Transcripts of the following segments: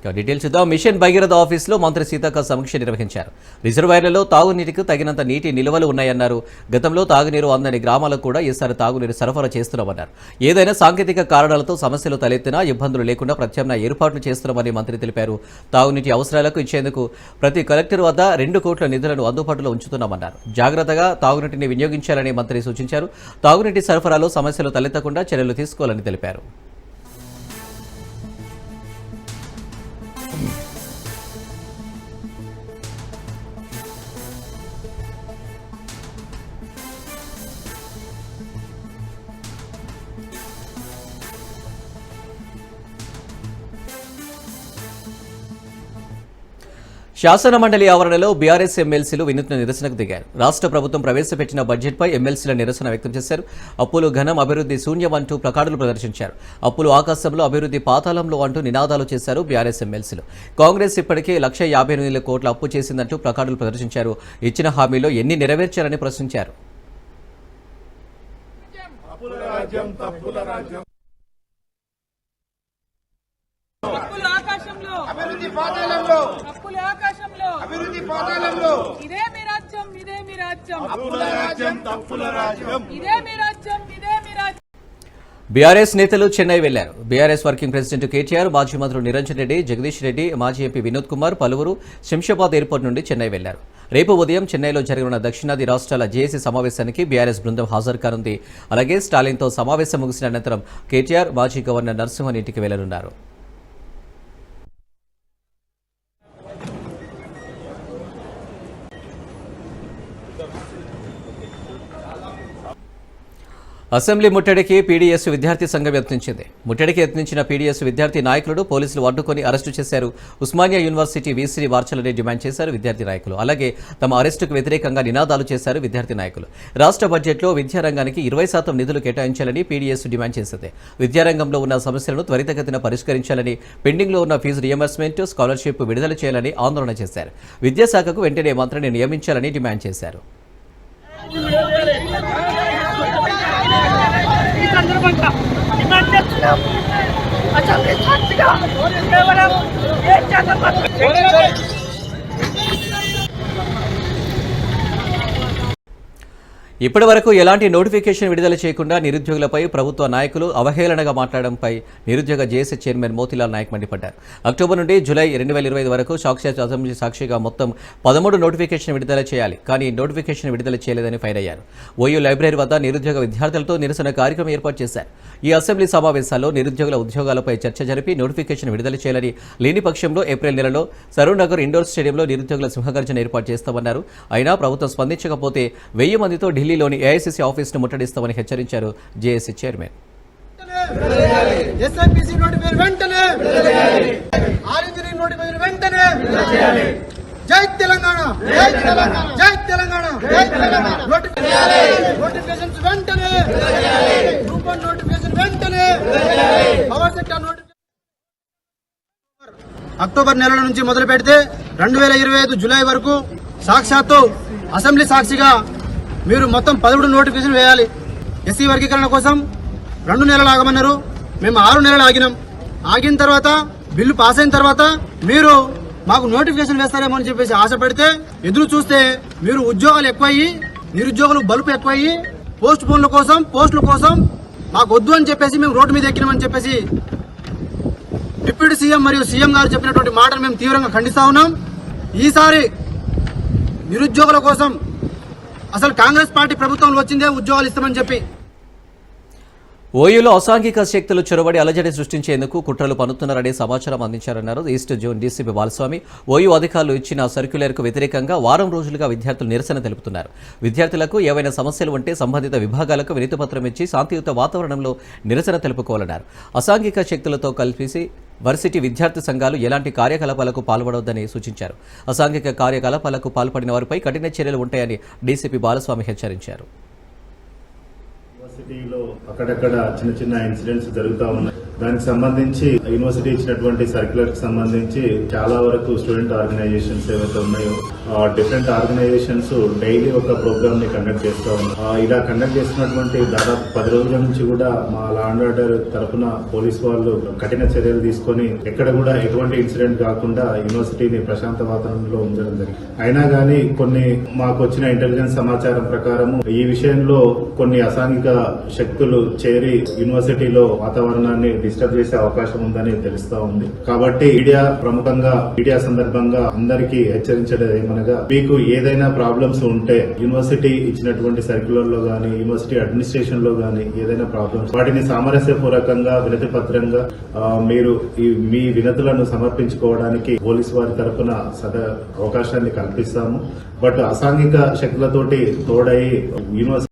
Details ఇద్దాం. Machine Bhagiratha ఆఫీసులో మంత్రి సీతక్క సమీక్ష నిర్వహించారు. రిజర్వాయర్లలో తాగునీటికి తగినంత నీటి నిల్వలు ఉన్నాయన్నారు. గతంలో తాగునీరు అందని గ్రామాలకు కూడా ఈసారి తాగునీరు సరఫరా చేస్తున్నామన్నారు. ఏదైనా సాంకేతిక కారణాలతో సమస్యలు తలెత్తినా ఇబ్బందులు లేకుండా ప్రత్యామ్నాయ ఏర్పాట్లు చేస్తున్నామని మంత్రి తెలిపారు. తాగునీటి అవసరాలకు ఇచ్చేందుకు ప్రతి కలెక్టర్ వద్ద 2 కోట్ల నిధులను అందుబాటులో ఉంచుతున్నామన్నారు. జాగ్రత్తగా తాగునీటిని వినియోగించాలని మంత్రి సూచించారు. తాగునీటి సరఫరాలో సమస్యలు తలెత్తకుండా చర్యలు తీసుకోవాలని తెలిపారు. శాసన మండలి ఆవరణలో బీఆర్ఎస్ ఎమ్మెల్సీలు వినూత్న నిరసనకు దిగారు. రాష్ట్ర ప్రభుత్వం ప్రవేశపెట్టిన బడ్జెట్పై ఎమ్మెల్సీల నిరసన వ్యక్తం చేశారు. అప్పులు ఘనం, అభివృద్ధి శూన్యం అంటూ ప్లకార్డులు ప్రదర్శించారు. అప్పులు ఆకాశంలో, అభివృద్ధి పాతాళంలో అంటూ నినాదాలు చేశారు బీఆర్ఎస్ ఎమ్మెల్సీలు. కాంగ్రెస్ ఇప్పటికే 1,58,000 కోట్ల అప్పు చేసిందంటూ ప్లకార్డులు ప్రదర్శించారు. ఇచ్చిన హామీలో ఎన్ని నెరవేర్చారని ప్రశ్నించారు. ఇదే మీ రాజ్యం, ఇదే మీ రాజ్యం, అప్పుల రాజ్యం, తప్పుల రాజ్యం, ఇదే మీ రాజ్యం, ఇదే మీ రాజ్యం. బీఆర్ఎస్ నేతలు చెన్నై వెళ్లారు. బీఆర్ఎస్ వర్కింగ్ ప్రెసిడెంట్ కేటీఆర్, మాజీ మంత్రులు నిరంజన్ రెడ్డి, జగదీష్ రెడ్డి, మాజీ ఎంపీ వినోద్ కుమార్ పలువురు శంషాబాద్ ఎయిర్పోర్ట్ నుండి చెన్నై వెళ్లారు. రేపు ఉదయం చెన్నైలో జరగనున్న దక్షిణాది రాష్ట్రాల జేఏసీ సమావేశానికి బీఆర్ఎస్ బృందం హాజరు కానుంది. అలాగే స్టాలిన్తో సమావేశం ముగిసిన అనంతరం కేటీఆర్ మాజీ గవర్నర్ నరసింహన్ ఇంటికి వెళ్లనున్నారు. అసెంబ్లీ ముట్టడికి పీడీఎస్ విద్యార్థి సంఘం యత్నించింది. ముట్టడికి యత్నించిన పీడీఎస్ విద్యార్థి నాయకులను పోలీసులు అడ్డుకొని అరెస్టు చేశారు. ఉస్మానియా యూనివర్సిటీ వీసీని మార్చాలని డిమాండ్ చేశారు విద్యార్థి నాయకులు. అలాగే తమ అరెస్టుకు వ్యతిరేకంగా నినాదాలు చేశారు విద్యార్థి నాయకులు. రాష్ట్ర బడ్జెట్లో విద్యారంగానికి 20% నిధులు కేటాయించాలని పీడీఎస్ డిమాండ్ చేసింది. విద్యారంగంలో ఉన్న సమస్యలను త్వరితగతిన పరిష్కరించాలని, పెండింగ్లో ఉన్న ఫీజు రియంబర్స్మెంట్, స్కాలర్షిప్ విడుదల చేయాలని ఆందోళన చేశారు. విద్యాశాఖకు వెంటనే మంత్రిని నియమించాలని డిమాండ్ చేశారు. ఇప్పటి వరకు ఎలాంటి నోటిఫికేషన్ విడుదల చేయకుండా నిరుద్యోగులపై ప్రభుత్వ నాయకులు అవహేళనగా మాట్లాడడంపై నిరుద్యోగ జేఏసీ చైర్మన్ మోతీలాల్ నాయక్ మండిపడ్డారు. అక్టోబర్ నుండి జూలై 2025 వరకు సాక్షాత్ అసెంబ్లీ సాక్షిగా మొత్తం 13 నోటిఫికేషన్ విడుదల చేయాలి, కానీ నోటిఫికేషన్ విడుదల చేయలేదని ఫైర్ అయ్యారు. ఓయూ లైబ్రరీ వద్ద నిరుద్యోగ విద్యార్థులతో నిరసన కార్యక్రమం ఏర్పాటు చేశారు. ఈ అసెంబ్లీ సమావేశాల్లో నిరుద్యోగుల ఉద్యోగాలపై చర్చ జరిపి నోటిఫికేషన్ విడుదల చేయాలని, లేని పక్షంలో ఏప్రిల్ నెలలో సరూనగర్ ఇండోర్ స్టేడియంలో నిరుద్యోగుల సింహగర్జన ఏర్పాటు చేస్తామన్నారు. అయినా ప్రభుత్వం స్పందించకపోతే 1000 మందితో ఢిల్లీలోని ఏఐసీసీ ఆఫీసును ముట్టడిస్తామని హెచ్చరించారు జేఏసీ చైర్మన్. జై తెలంగాణ, జై తెలంగాణ, జై తెలంగాణ, జై తెలంగాణ. నోటిఫికేషన్స్ వెంటనే, గ్రూప్ 1 నోటిఫికేషన్ వెంటనే, పవర్ సెక్టర్ నోటిఫికేషన్ అక్టోబర్ నెల నుంచి మొదలు పెడితే 2025 జూలై వరకు సాక్షాత్తు అసెంబ్లీ సాక్షిగా మీరు మొత్తం 13 నోటిఫికేషన్ వేయాలి. ఎస్సీ వర్గీకరణ కోసం 2 నెలలు ఆగమన్నారు. మేము 6 నెలలు ఆగినాం. ఆగిన తర్వాత బిల్లు పాస్ అయిన తర్వాత మీరు మాకు నోటిఫికేషన్ వేస్తారేమో అని చెప్పేసి ఆశ పెడితే, ఎదురు చూస్తే మీరు ఉద్యోగాలు ఎక్కువయ్యి, నిరుద్యోగులు బలుపు ఎక్కువయ్యి, పోస్టుల కోసం మాకు వద్దు అని చెప్పేసి మేము రోడ్డు మీద ఎక్కినామని చెప్పేసి డిప్యూటీ సీఎం మరియు సీఎం గారు చెప్పినటువంటి మాటలు మేము తీవ్రంగా ఖండిస్తా ఉన్నాం. ఈసారి నిరుద్యోగుల కోసం అసలు కాంగ్రెస్ పార్టీ ప్రభుత్వంలో వచ్చిందే ఉద్యోగాలు ఇస్తామని చెప్పి ఓయూలో అసాంఘిక శక్తులు చొరబడి అలజడి సృష్టించేందుకు కుట్రలు పన్నుతున్నారనే సమాచారం అందించారన్నారు east zone DCP Balaswamy. OU అధికారులు ఇచ్చిన సర్క్యులర్కు వ్యతిరేకంగా వారం రోజులుగా విద్యార్థులు నిరసన తెలుపుతున్నారు. విద్యార్థులకు ఏవైనా సమస్యలు ఉంటే సంబంధిత విభాగాలకు వినతిపత్రం ఇచ్చి శాంతియుత వాతావరణంలో నిరసన తెలుపుకోవాలన్నారు. అసాంఘిక శక్తులతో కలిసి వర్సిటీ విద్యార్థి సంఘాలు ఎలాంటి కార్యకలాపాలకు పాల్పడవద్దని సూచించారు. అసాంఘిక కార్యకలాపాలకు పాల్పడిన వారిపై కఠిన చర్యలు ఉంటాయని డీసీపీ బాలస్వామి హెచ్చరించారు. యూనివర్సిటీలో అక్కడక్కడ చిన్న చిన్న ఇన్సిడెంట్స్ జరుగుతూ ఉన్నాయి. దానికి సంబంధించి యూనివర్సిటీ ఇచ్చినటువంటి సర్క్యులర్ కి సంబంధించి చాలా వరకు స్టూడెంట్ ఆర్గనైజేషన్స్ ఏవైతే ఉన్నాయో డిఫరెంట్ ఆర్గనైజేషన్స్ డైలీ ఒక ప్రోగ్రామ్ ని కండక్ట్ చేస్తూ ఉన్నారు. ఇలా కండక్ట్ చేస్తున్నటువంటి దాదాపు 10 రోజుల నుంచి కూడా మా లా అండ్ ఆర్డర్ తరఫున పోలీస్ వాళ్ళు కఠిన చర్యలు తీసుకొని ఎక్కడ కూడా ఎటువంటి ఇన్సిడెంట్ కాకుండా యూనివర్సిటీని ప్రశాంత వాతావరణంలో ఉంచడం జరిగింది. అయినా కానీ కొన్ని మాకు వచ్చిన ఇంటెలిజెన్స్ సమాచారం ప్రకారం ఈ విషయంలో కొన్ని అసాంఘిక శక్తులు చేరి యూనివర్సిటీలో వాతావరణాన్ని డిస్టర్బ్ చేసే అవకాశం ఉందని తెలుస్తా ఉంది. కాబట్టి మీడియా సందర్భంగా అందరికీ హెచ్చరించడం ఏమనగా, మీకు ఏదైనా ప్రాబ్లమ్స్ ఉంటే యూనివర్సిటీ ఇచ్చినటువంటి సర్క్యులర్ లో గానీ, యూనివర్సిటీ అడ్మినిస్ట్రేషన్ లో గానీ ఏదైనా ప్రాబ్లమ్స్ వాటిని సామరస్యపూర్వకంగా వినతి పత్రంగా మీరు మీ వినతులను సమర్పించుకోవడానికి పోలీసు వారి తరఫున అవకాశాన్ని కల్పిస్తాము. బట్ అసాంఘిక శక్తులతోటి తోడై యూనివర్సిటీ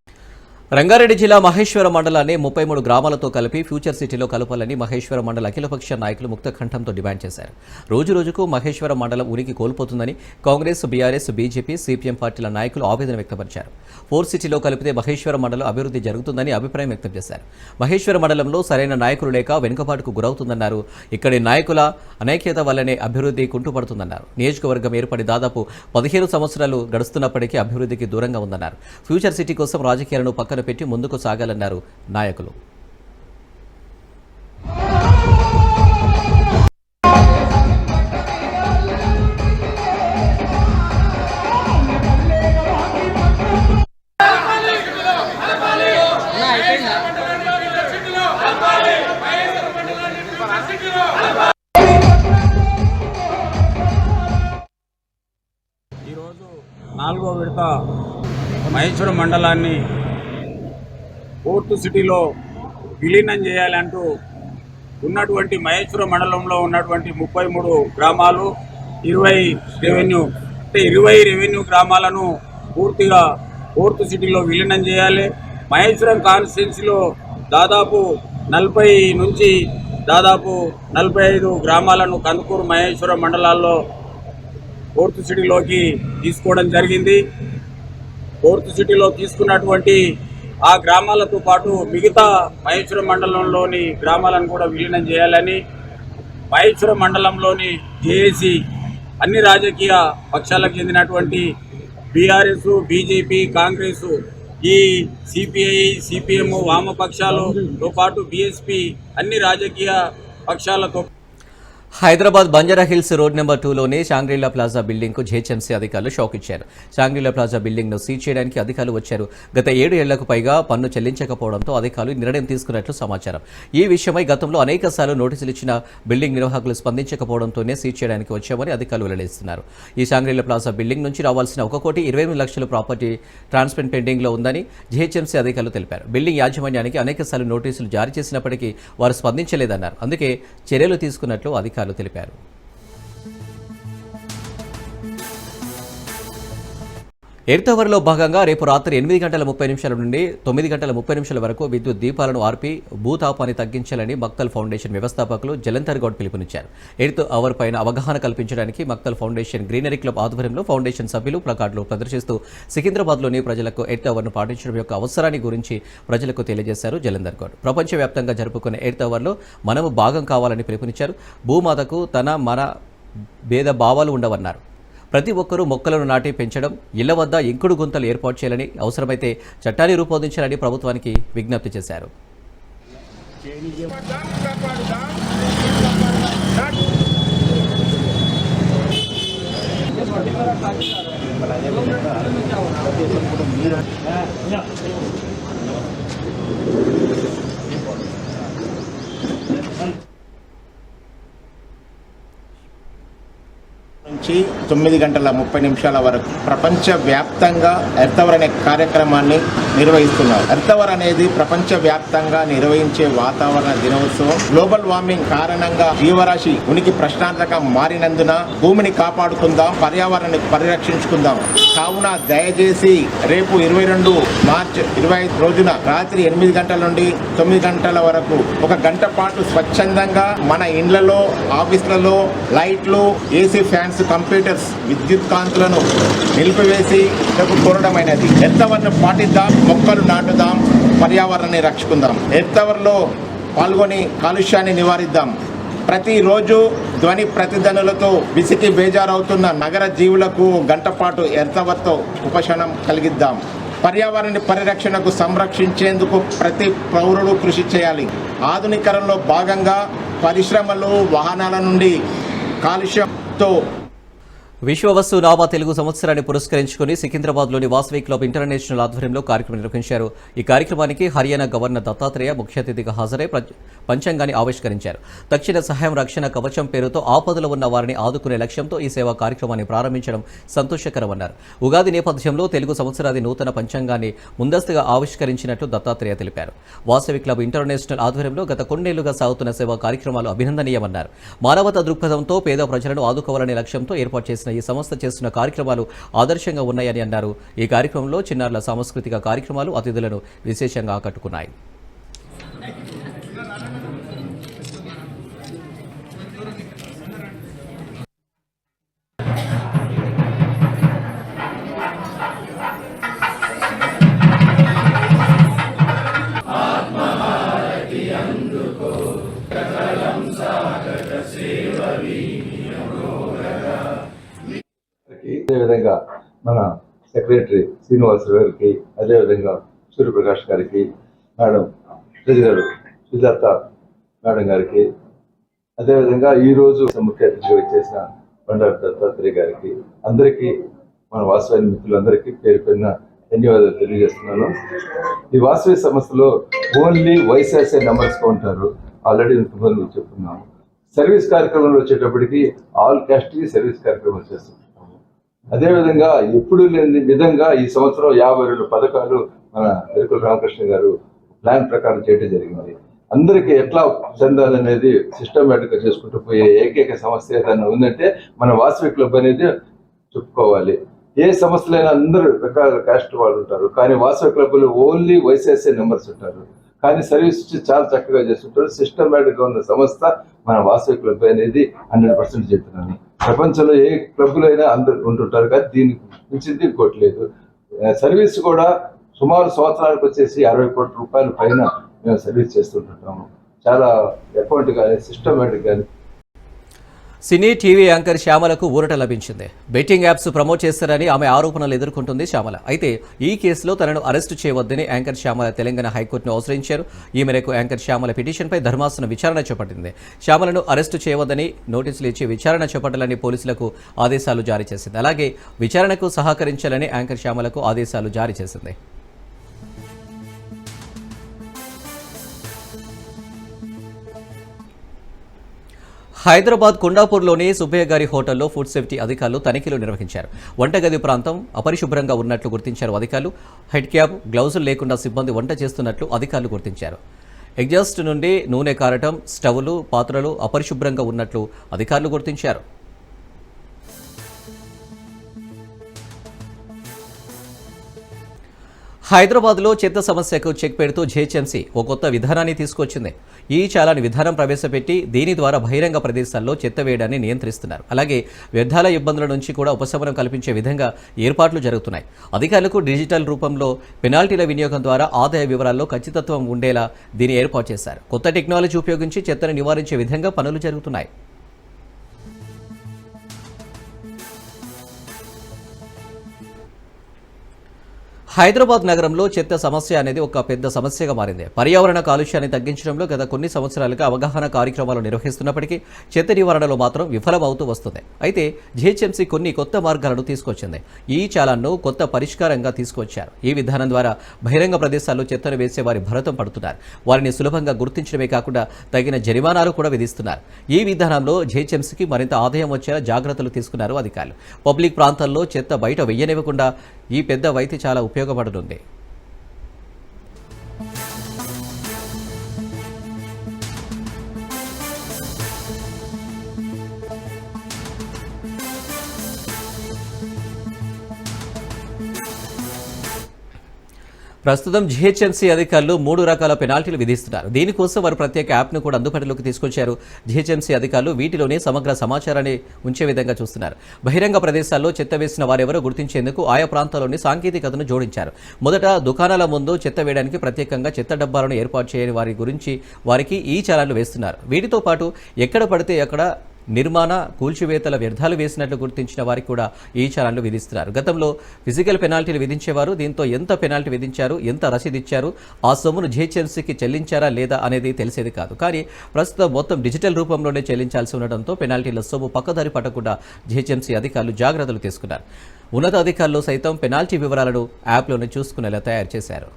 రంగారెడ్డి జిల్లా మహేశ్వరం మండలాన్ని 33 గ్రామాలతో కలిపి ఫ్యూచర్ సిటీలో కలపాలని మహేశ్వరం మండల అఖిలపక్ష నాయకులు ముక్త కంఠంతో డిమాండ్ చేశారు. రోజురోజుకు మహేశ్వరం మండలం ఉనికి కోల్పోతుందని కాంగ్రెస్, బీఆర్ఎస్, బీజేపీ, సిపిఎం పార్టీల నాయకులు ఆవేదన వ్యక్తపరిచారు. 4 సిటీలో కలిపితే మహేశ్వరం మండలం అభివృద్ధి జరుగుతుందని అభిప్రాయం వ్యక్తం చేశారు. మహేశ్వరం మండలంలో సరైన నాయకులు లేక వెనుకబాటుకు గురవుతుందన్నారు. ఇక్కడి నాయకుల అనైక్యత వల్లనే అభివృద్ధి కుంటుపడుతుందన్నారు. నియోజకవర్గం ఏర్పడి దాదాపు 15 సంవత్సరాలు గడుస్తున్నప్పటికీ అభివృద్ధికి దూరంగా ఉందన్నారు. ఫ్యూచర్ సిటీ కోసం రాజకీయాలను పక్కన పెట్టి ముందుకు సాగాలన్నారు నాయకులు. ఈరోజు 4వ విడత మహేశ్వరం మండలాన్ని 4th సిటీలో విలీనం చేయాలంటూ ఉన్నటువంటి మహేశ్వరం మండలంలో ఉన్నటువంటి 33 గ్రామాలు 20 రెవెన్యూ గ్రామాలను పూర్తిగా 4th సిటీలో విలీనం చేయాలి. మహేశ్వరం కాన్స్టిట్యున్సీలో దాదాపు 40 నుంచి దాదాపు 45 గ్రామాలను కందుకూరు మహేశ్వరం మండలాల్లో 4th సిటీలోకి తీసుకోవడం జరిగింది. 4th సిటీలో తీసుకున్నటువంటి ఆ గ్రామాలతో పాటు మిగతా మహేశ్వరం మండలంలోని గ్రామాలను కూడా విలీనం చేయాలని మహేశ్వరం మండలంలోని జేఏసీ అన్ని రాజకీయ పక్షాలకు చెందినటువంటి బీఆర్ఎస్, బీజేపీ, కాంగ్రెస్, ఈ సిపిఐ, సిపిఎం, వామపక్షాలతో పాటు బీఎస్పీ అన్ని రాజకీయ పక్షాలతో హైదరాబాద్ బంజారాహిల్స్ రోడ్ నెంబర్ 2లోని షాంగ్రీలా ప్లాజా బిల్డింగ్కు జీహెచ్ఎంసీ అధికారులు షాక్ ఇచ్చారు. షాంగ్రీలా ప్లాజా బిల్డింగ్ను సీజ్ చేయడానికి అధికారులు వచ్చారు. గత 7 ఏళ్లకు పైగా పన్ను చెల్లించకపోవడంతో అధికారులు నిర్ణయం తీసుకున్నట్లు సమాచారం. ఈ విషయమై గతంలో అనేకసార్లు నోటీసులు ఇచ్చిన బిల్డింగ్ నిర్వాహకులు స్పందించకపోవడంతోనే సీజ్ చేయడానికి వచ్చామని అధికారులు వెల్లడిస్తున్నారు. ఈ షాంగ్రీలా ప్లాజా బిల్డింగ్ నుంచి రావాల్సిన 1,28,00,000 ప్రాపర్టీ ట్రాన్స్ఫర్ పెండింగ్లో ఉందని జీహెచ్ఎంసీ అధికారులు తెలిపారు. బిల్డింగ్ యాజమాన్యానికి అనేకసార్లు నోటీసులు జారీ చేసినప్పటికీ వారు స్పందించలేదన్నారు. అందుకే చర్యలు తీసుకున్నట్లు అధికారులు తెలిపారు. ఎర్తవర్లో భాగంగా రేపు రాత్రి 8:30 నుండి 9:30 వరకు విద్యుత్ దీపాలను ఆర్పి భూతాపాన్ని తగ్గించాలని మక్తల్ ఫౌండేషన్ వ్యవస్థాపకులు జలంధర్ గౌడ్ పిలుపునిచ్చారు. ఎర్త్ అవర్ పైన అవగాహన కల్పించడానికి మక్తల్ ఫౌండేషన్ గ్రీనరీ క్లబ్ ఆధ్వర్యంలో ఫౌండేషన్ సభ్యులు ప్లకార్డులు ప్రదర్శిస్తూ సికింద్రాబాద్లోని ప్రజలకు ఎర్త్ అవర్ను పాటించడం యొక్క అవసరాన్ని గురించి ప్రజలకు తెలియజేశారు జలంధర్ గౌడ్. ప్రపంచవ్యాప్తంగా జరుపుకునే ఎర్త్ అవర్లో మనము భాగం కావాలని పిలుపునిచ్చారు. భూమాతకు మన భేద భావాలు ఉండవన్నారు. ప్రతి ఒక్కరూ మొక్కలను నాటి పెంచడం, ఇళ్ల వద్ద ఇంకుడు గుంతలు ఏర్పాటు చేయాలని, అవసరమైతే చట్టాన్ని రూపొందించాలని ప్రభుత్వానికి విజ్ఞప్తి చేశారు. నుంచి 9:30 వరకు ప్రపంచవ్యాప్తంగా ఎర్త్ అవర్ అనే కార్యక్రమాన్ని నిర్వహిస్తున్నారు. ఎర్త్ అవర్ అనేది ప్రపంచవ్యాప్తంగా నిర్వహించే వాతావరణ దినోత్సవం. గ్లోబల్ వార్మింగ్ కారణంగా జీవరాశి ఉనికి ప్రశ్నార్థకంగా మారినందున భూమిని కాపాడుకుందాం, పర్యావరణాన్ని పరిరక్షించుకుందాం. కావున దయచేసి రేపు 22 మార్చి 25 రోజున రాత్రి 8 గంటల నుండి 9 గంటల వరకు 1 గంట పాటు స్వచ్ఛందంగా మన ఇండ్లలో, ఆఫీసులలో లైట్లు, ఏసీ ఫ్యాన్స్, కంప్యూటర్స్, విద్యుత్ కాంతులను నిలిపివేసి కోరడమైనది. ఎర్త్ అవర్ను పాటిద్దాం, మొక్కలు నాటుదాం, పర్యావరణాన్ని రక్షించుకుందాం. ఎర్త్ అవర్లో పాల్గొని కాలుష్యాన్ని నివారిద్దాం. ప్రతిరోజు ధ్వని ప్రతిధ్వనులతో విసికి బేజారవుతున్న నగర జీవులకు గంటపాటు ఎర్తవత్తో ఉపశమనం కలిగిద్దాం. పర్యావరణ పరిరక్షణకు సంరక్షించేందుకు ప్రతి పౌరుడు కృషి చేయాలి. ఆధునీకరణలో భాగంగా పరిశ్రమలు, వాహనాల నుండి కాలుష్యంతో విశ్వ వస్తు నామా తెలుగు సంవత్సరాన్ని పురస్కరించుకుని సికింద్రాబాద్లోని వాసవి క్లబ్ ఇంటర్నేషనల్ ఆధ్వర్యంలో కార్యక్రమం నిర్వహించారు. ఈ కార్యక్రమానికి హర్యానా గవర్నర్ దత్తాత్రేయ ముఖ్య అతిథిగా హాజరై పంచాంగాన్ని ఆవిష్కరించారు. తక్షణ సహాయం రక్షణ కవచం పేరుతో ఆపదలో ఉన్న వారిని ఆదుకునే లక్ష్యంతో ఈ సేవా కార్యక్రమాన్ని ప్రారంభించడం సంతోషకరమన్నారు. ఉగాది నేపథ్యంలో తెలుగు సంవత్సరాది నూతన పంచాంగాన్ని ముందస్తుగా ఆవిష్కరించినట్లు దత్తాత్రేయ తెలిపారు. వాసవి క్లబ్ ఇంటర్నేషనల్ ఆధ్వర్యంలో గత కొన్నేళ్లుగా సాగుతున్న సేవా కార్యక్రమాలు అభినందనీయమన్నారు. మానవతా దృక్పథంతో పేద ప్రజలను ఆదుకోవాలనే లక్ష్యంతో ఏర్పాటు చేసిన ఈ సంస్థ చేస్తున్న కార్యక్రమాలు ఆదర్శంగా ఉన్నాయని అన్నారు. ఈ కార్యక్రమంలో చిన్నారుల సాంస్కృతిక కార్యక్రమాలు అతిథులను విశేషంగా ఆకట్టుకున్నాయి. అదేవిధంగా మన సెక్రటరీ శ్రీనివాస్ గారికి, అదేవిధంగా సూర్యప్రకాష్ గారికి, మేడం ట్రెజరర్ సుజాత మేడం గారికి, అదేవిధంగా ఈరోజు ముఖ్య అతిథిగా చేసిన బండారు దత్తాత్రేయ గారికి, అందరికీ మన వాసవి మిత్రులందరికీ పేరు పేరున ధన్యవాదాలు తెలియజేస్తున్నాను. ఈ వాసవి సంస్థలో ఓన్లీ వైఎస్ఆర్సీ నెంబర్స్ ఉంటారు. ఆల్రెడీ ఇంతకుముందు చెప్తున్నాము. సర్వీస్ కార్యక్రమంలో వచ్చేటప్పటికి ఆల్ క్యాస్ట్కి సర్వీస్ కార్యక్రమం చేస్తున్నాం. అదేవిధంగా ఎప్పుడు లేని విధంగా ఈ సంవత్సరం 52 పథకాలు మన ఎరుకుల రామకృష్ణ గారు ప్లాన్ ప్రకారం చేయడం జరిగింది. అందరికీ ఎట్లా చెందాలనేది సిస్టమేటిక్గా చేసుకుంటూ పోయే ఏకైక సంస్థ ఏదైనా ఉందంటే మన వాసవి క్లబ్ అనేది చెప్పుకోవాలి. ఏ సంస్థలైనా అందరూ రకాల క్యాస్ట్ వాళ్ళు ఉంటారు, కానీ వాసవి క్లబ్లో ఓన్లీ వైఎస్ఆర్సీ నెంబర్స్ ఉంటారు. కానీ సర్వీస్ చాలా చక్కగా చేస్తుంటారు. సిస్టమేటిక్గా ఉన్న సంస్థ మన వాసవి క్లబ్ అనేది 100% చెప్తున్నాను. ప్రపంచంలో ఏ క్లబ్లో అయినా అందరు ఉంటుంటారు, కానీ దీనికి మించింది ఇంకోటి లేదు. సర్వీస్ కూడా సుమారు సంవత్సరానికి వచ్చేసి 60 కోట్ల రూపాయల పైన మేము సర్వీస్ చేస్తుంటాము. చాలా అకౌంట్ కానీ సిస్టమేటిక్ కానీ. సినీ టీవీ యాంకర్ శ్యామలకు ఊరట లభించింది. బెట్టింగ్ యాప్స్ ప్రమోట్ చేస్తారని ఆమె ఆరోపణలు ఎదుర్కొంటుంది శ్యామల. అయితే ఈ కేసులో తనను అరెస్టు చేయవద్దని యాంకర్ శ్యామల తెలంగాణ హైకోర్టును ఆశ్రయించారు. ఈ మేరకు యాంకర్ శ్యామల పిటిషన్పై ధర్మాసనం విచారణ చేపట్టింది. శ్యామలను అరెస్టు చేయవద్దని నోటీసులు ఇచ్చి విచారణ చేపట్టాలని పోలీసులకు ఆదేశాలు జారీ చేసింది. అలాగే విచారణకు సహకరించాలని యాంకర్ శ్యామలకు ఆదేశాలు జారీ చేసింది. హైదరాబాద్ కొండాపూర్లోని సుబ్బయ్య గారి హోటల్లో ఫుడ్ సేఫ్టీ అధికారులు తనిఖీలు నిర్వహించారు. వంటగది ప్రాంతం అపరిశుభ్రంగా ఉన్నట్లు గుర్తించారు అధికారులు. హెడ్ క్యాప్, గ్లౌజులు లేకుండా సిబ్బంది వంట చేస్తున్నట్లు అధికారులు గుర్తించారు. ఎగ్జాస్ట్ నుండి నూనె కారటం, స్టవ్లు, పాత్రలు అపరిశుభ్రంగా ఉన్నట్లు అధికారులు గుర్తించారు. హైదరాబాద్లో చెత్త సమస్యకు చెక్ పెడుతూ జీహెచ్ఎంసీ ఓ కొత్త విధానాన్ని తీసుకొచ్చింది. ఈ చాలాని విధానం ప్రవేశపెట్టి దీని ద్వారా బహిరంగ ప్రదేశాల్లో చెత్త వేయడాన్ని నియంత్రిస్తున్నారు. అలాగే వ్యర్థాల ఇబ్బందుల నుంచి కూడా ఉపశమనం కల్పించే విధంగా ఏర్పాట్లు జరుగుతున్నాయి. అధికారులకు డిజిటల్ రూపంలో పెనాల్టీల వినియోగం ద్వారా ఆదాయ వివరాల్లో ఖచ్చితత్వం ఉండేలా దీన్ని ఏర్పాటు చేశారు. కొత్త టెక్నాలజీ ఉపయోగించి చెత్తను నివారించే విధంగా పనులు జరుగుతున్నాయి. హైదరాబాద్ నగరంలో చెత్త సమస్య అనేది ఒక పెద్ద సమస్యగా మారింది. పర్యావరణ కాలుష్యాన్ని తగ్గించడంలో గత కొన్ని సంవత్సరాలుగా అవగాహన కార్యక్రమాలు నిర్వహిస్తున్నప్పటికీ చెత్త నివారణలో మాత్రం విఫలమవుతూ వస్తుంది. అయితే జీహెచ్ఎంసీ కొన్ని కొత్త మార్గాలను తీసుకొచ్చింది. ఈ చాలాను కొత్త పరిష్కారంగా తీసుకొచ్చారు. ఈ విధానం ద్వారా బహిరంగ ప్రదేశాల్లో చెత్తను వేసే వారి భరతం పడుతున్నారు. వారిని సులభంగా గుర్తించడమే కాకుండా తగిన జరిమానాలు కూడా విధిస్తున్నారు. ఈ విధానంలో జీహెచ్ఎంసీకి మరింత ఆదాయం వచ్చేలా జాగ్రత్తలు తీసుకున్నారు అధికారులు. పబ్లిక్ ప్రాంతాల్లో చెత్త బయట వెయ్యనివ్వకుండా ఈ పెద్ద వైద్య చాలా ఉపయోగపడుతుంది. ప్రస్తుతం జీహెచ్ఎంసీ అధికారులు 3 రకాల పెనాల్టీలు విధిస్తున్నారు. దీనికోసం వారు ప్రత్యేక యాప్ను కూడా అందుబాటులోకి తీసుకొచ్చారు. జీహెచ్ఎంసీ అధికారులు వీటిలోనే సమగ్ర సమాచారాన్ని ఉంచే విధంగా చూస్తున్నారు. బహిరంగ ప్రదేశాల్లో చెత్త వేసిన వారెవరో గుర్తించేందుకు ఆయా ప్రాంతాల్లోని సాంకేతికతను జోడించారు. మొదట దుకాణాల ముందు చెత్త వేయడానికి ప్రత్యేకంగా చెత్త డబ్బాలను ఏర్పాటు చేయని వారికి ఈ చాలాన్లు వేస్తున్నారు. వీటితో పాటు ఎక్కడ పడితే అక్కడ నిర్మాణ కూల్చివేతల వ్యర్థాలు వేసినట్లు గుర్తించిన వారికి కూడా ఈ చాలాన్లు విధిస్తున్నారు. గతంలో ఫిజికల్ పెనాల్టీలు విధించేవారు. దీంతో ఎంత పెనాల్టీ విధించారు, ఎంత రసీదు ఇచ్చారు, ఆ సొమ్మును జీహెచ్ఎంసీకి చెల్లించారా లేదా అనేది తెలిసేది కాదు. కానీ ప్రస్తుతం మొత్తం డిజిటల్ రూపంలోనే చెల్లించాల్సి ఉండడంతో పెనాల్టీల సొమ్ము పక్కదారి పట్టకుండా జీహెచ్ఎంసీ అధికారులు జాగ్రత్తలు తీసుకున్నారు. ఉన్నతాధికారులు సైతం పెనాల్టీ వివరాలను యాప్లోనే చూసుకునేలా తయారు చేశారు.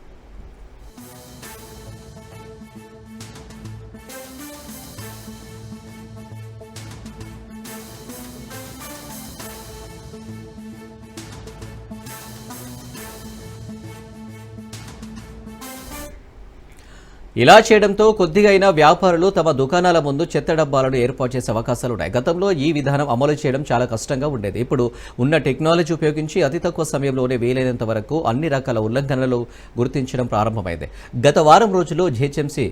ఇలా చేయడంతో కొద్దిగా అయినా వ్యాపారులు తమ దుకాణాల ముందు చెత్త డబ్బాలను ఏర్పాటు చేసే అవకాశాలున్నాయి. గతంలో ఈ విధానం అమలు చేయడం చాలా కష్టంగా ఉండేది. ఇప్పుడు ఉన్న టెక్నాలజీ ఉపయోగించి అతి తక్కువ సమయంలోనే వీలైనంత వరకు అన్ని రకాల ఉల్లంఘనలు గుర్తించడం ప్రారంభమైంది. గత వారం రోజుల్లో జీహెచ్ఎంసీ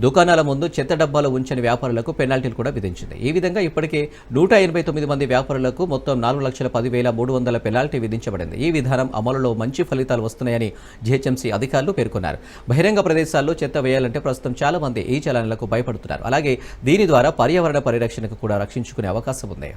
దుకాణాల ముందు చెత్త డబ్బాలు ఉంచని వ్యాపారులకు పెనాల్టీలు కూడా విధించింది. ఈ విధంగా ఇప్పటికే 189 మంది వ్యాపారులకు మొత్తం 4,10,300 పెనాల్టీ విధించబడింది. ఈ విధానం అమలులో మంచి ఫలితాలు వస్తున్నాయని జీహెచ్ఎంసీ అధికారులు పేర్కొన్నారు. బహిరంగ ప్రదేశాల్లో చెత్త వేయాలంటే ప్రస్తుతం చాలా మంది ఈ చలనాలకు భయపడుతున్నారు. అలాగే దీని ద్వారా పర్యావరణ పరిరక్షణకు కూడా రక్షించుకునే అవకాశం ఉంది.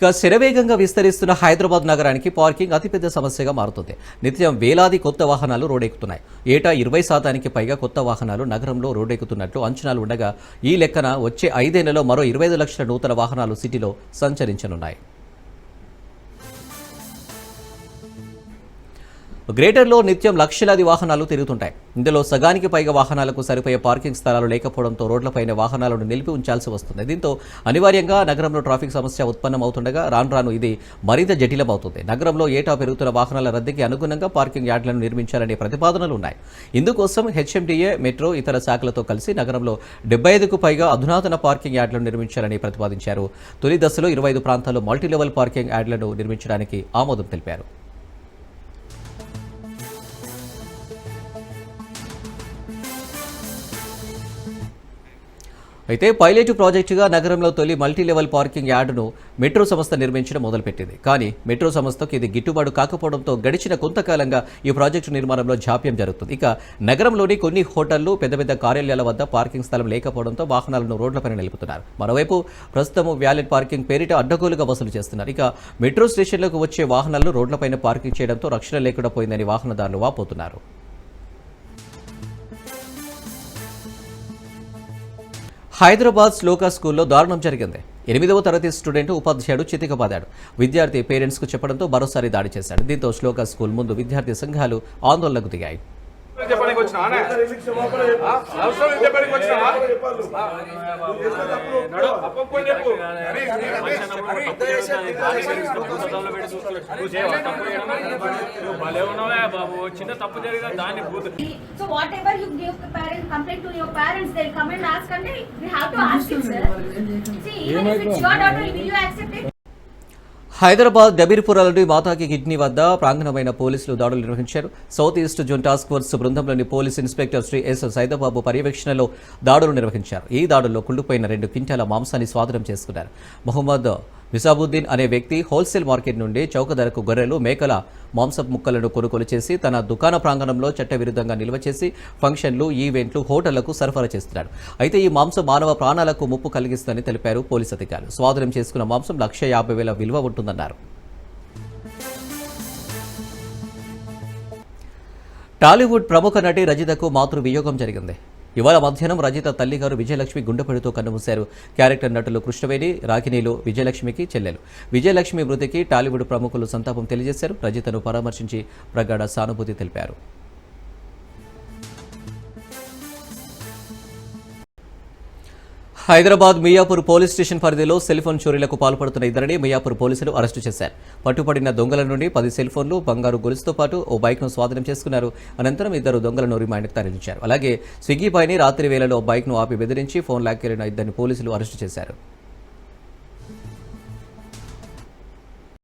ఇక శరవేగంగా విస్తరిస్తున్న హైదరాబాద్ నగరానికి పార్కింగ్ అతిపెద్ద సమస్యగా మారుతుంది. నిత్యం వేలాది కొత్త వాహనాలు రోడ్డెక్కుతున్నాయి. ఏటా 20% పైగా కొత్త వాహనాలు నగరంలో రోడ్డెక్కుతున్నట్లు అంచనాలు ఉండగా ఈ లెక్కన వచ్చే 5 ఏళ్లలో మరో 25 లక్షల నూతన వాహనాలు సిటీలో సంచరించనున్నాయి. గ్రేటర్లో నిత్యం లక్షలాది వాహనాలు తిరుగుతుంటాయి. ఇందులో సగానికి పైగా వాహనాలకు సరిపోయే పార్కింగ్ స్థలాలు లేకపోవడంతో రోడ్లపైన వాహనాలను నిలిపి ఉంచాల్సి వస్తుంది. దీంతో అనివార్యంగా నగరంలో ట్రాఫిక్ సమస్య ఉత్పన్నమవుతుండగా రాను ఇది మరింత జటిలమవుతుంది. నగరంలో ఏటా పెరుగుతున్న వాహనాల రద్దీకి అనుగుణంగా పార్కింగ్ యార్డులను నిర్మించాలనే ప్రతిపాదనలు ఉన్నాయి. ఇందుకోసం హెచ్ఎండిఏ, మెట్రో, ఇతర శాఖలతో కలిసి నగరంలో 75కు పైగా అధునాతన పార్కింగ్ యార్డులను నిర్మించాలని ప్రతిపాదించారు. తొలి దశలో 25 ప్రాంతాల్లో మల్టీలెవెల్ పార్కింగ్ యార్డులను నిర్మించడానికి ఆమోదం తెలిపారు. అయితే పైలట్ ప్రాజెక్టుగా నగరంలో తొలి మల్టీలెవెల్ పార్కింగ్ యార్డును మెట్రో సంస్థ నిర్మించడం మొదలుపెట్టింది. కానీ మెట్రో సంస్థకు ఇది గిట్టుబాటు కాకపోవడంతో గడిచిన కొంతకాలంగా ఈ ప్రాజెక్టు నిర్మాణంలో జాప్యం జరుగుతుంది. ఇక నగరంలోని కొన్ని హోటళ్లు, పెద్ద పెద్ద కార్యాలయాల వద్ద పార్కింగ్ స్థలం లేకపోవడంతో వాహనాలను రోడ్లపైన నిలుపుతున్నారు. మరోవైపు ప్రస్తుతం వ్యాలెట్ పార్కింగ్ పేరిట అడ్డగోలుగా వసూలు చేస్తున్నారు. ఇక మెట్రో స్టేషన్లకు వచ్చే వాహనాలను రోడ్లపైన పార్కింగ్ చేయడంతో రక్షణ లేకుండా పోయిందని వాహనదారులు వాపోతున్నారు. హైదరాబాద్ శ్లోకా స్కూల్లో దారుణం జరిగింది. 8వ తరగతి స్టూడెంట్ ఉపాధ్యాయుడు చితికబాదాడు. విద్యార్థి పేరెంట్స్కు చెప్పడంతో మరోసారి దాడి చేశాడు. దీంతో శ్లోకా స్కూల్ ముందు విద్యార్థి సంఘాలు ఆందోళనకు దిగాయి. So whatever you give the parent complaint to your parents, they'll come and ask, and we have to ask you, sir. See, even if it's your daughter, will you accept it? Hyderabad డబీర్పురాలోని మాతాకి kidney వద్ద ప్రాంగణమైన పోలీసులు దాడులు నిర్వహించారు. South east zone task force బృందంలోని police inspector Shri S Saidababu పర్యవేక్షణలో దాడులు నిర్వహించారు. ఈ దాడుల్లో కుళ్ళిపోయిన 2 క్వింటాల మాంసాన్ని స్వాధీనం చేసుకున్నారు. మొహమ్మద్ నిజాముద్దీన్ అనే వ్యక్తి హోల్సేల్ మార్కెట్ నుండి చౌక ధరకు గొర్రెలు, మేకల మాంసపు ముక్కలను కొనుగోలు చేసి తన దుకాణ ప్రాంగణంలో చట్టవిరుద్ధంగా నిల్వ చేసి ఫంక్షన్లు, ఈవెంట్లు, హోటళ్లకు సరఫరా చేస్తున్నాడు. అయితే ఈ మాంసం మానవ ప్రాణాలకు ముప్పు కలిగిస్తుందని తెలిపారు పోలీసు అధికారులు. స్వాధీనం చేసుకున్న మాంసం 1,50,000 విలువ ఉంటుందన్నారు. టాలీవుడ్ ప్రముఖ నటి రజితకు మాతృ వియోగం జరిగింది. ఇవాళ మధ్యాహ్నం రజిత తల్లిగారు విజయలక్ష్మి గుండెపడితో కన్నుమూశారు. క్యారెక్టర్ నటులు కృష్ణవేణి, రాగిణీలు విజయలక్ష్మికి చెల్లెలు. విజయలక్ష్మి మృతికి టాలీవుడ్ ప్రముఖులు సంతాపం తెలియజేశారు. రజితను పరామర్శించి ప్రగాఢ సానుభూతి తెలిపారు. హైదరాబాద్ మియాపూర్ పోలీస్ స్టేషన్ పరిధిలో సెల్ ఫోన్ చోరీలకు పాల్పడుతున్న ఇద్దరిని మియాపూర్ పోలీసులు అరెస్టు చేశారు. పట్టుపడిన దొంగల నుండి 10 సెల్ ఫోన్లు, బంగారు గొలుసుతో పాటు ఓ బైక్ను స్వాధీనం చేసుకున్నారు. అనంతరం ఇద్దరు దొంగలను రిమాండ్కు తరలించారు. అలాగే స్విగ్గీ పైని రాత్రి వేళలో బైక్ను ఆపి బెదిరించి ఫోన్ లాక్కెళ్లిన ఇద్దరిని పోలీసులు అరెస్టు చేశారు.